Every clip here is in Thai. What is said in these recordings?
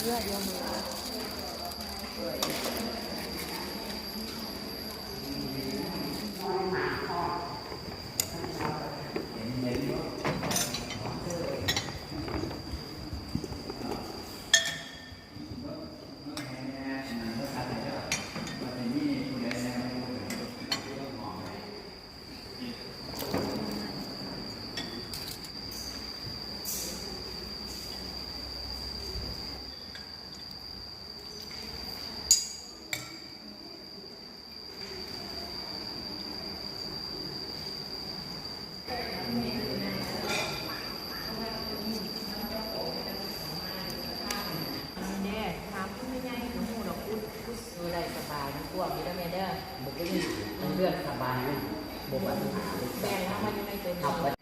เลือดเดียวมือดูได้สบายทั้งพวกนี้แล้วแม่เด้อบุกไปนี่เลือดสบายเลยบุกแบบแบ่งทั้งมันยังไงเป็นทับ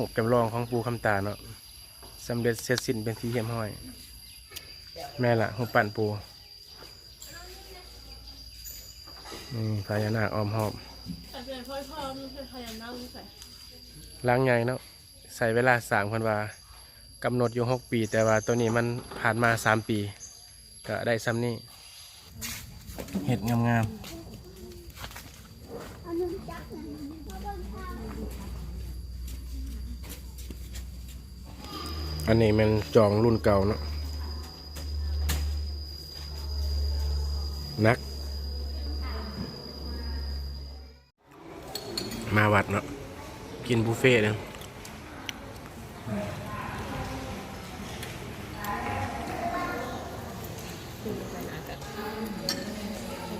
หกจำลองของปูคำตาเนาะสำเร็จเสร็จสิ้นเป็นที่เยี่ยมห้อยแม่ละหูปั่นปูนี่พญานาคอ้อมหอบล้างไงเนาะใส่เวลา3 คนว่ากำหนดอยู่6 ปีแต่ว่าตัวนี้มันผ่านมา3 ปีก็ได้ซ้ำนี่เห็ดงามๆอันนี้มันจองรุ่นเก่าเนาะนักมาวัดเนาะกินบุฟเฟ่ต์นะ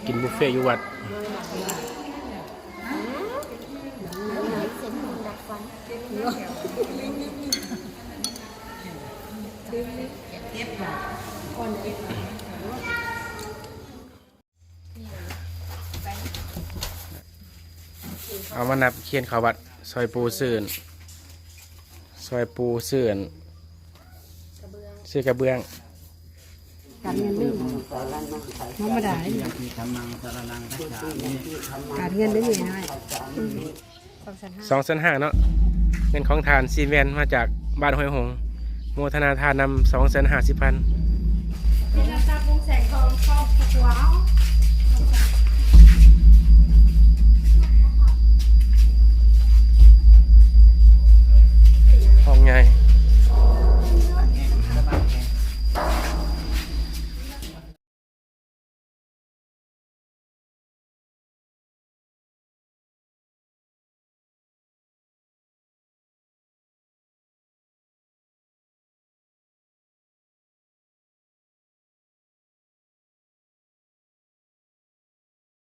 กินบุฟเฟ่ต์อยู่วัดเอามานับเขียนข่าววัดซอยปูซื่นซอยปูซื่นซื้อกระเบื้อง การเงินเรื่องธรรมดาเลยการเงินเรื่องน้อย2,500,000เนาะเงินของทานซีเมนมาจากบ้านห้วยหงส์โมทนาทานนำ250,000 เป็นราคาปรุงแสงทองครอบครัว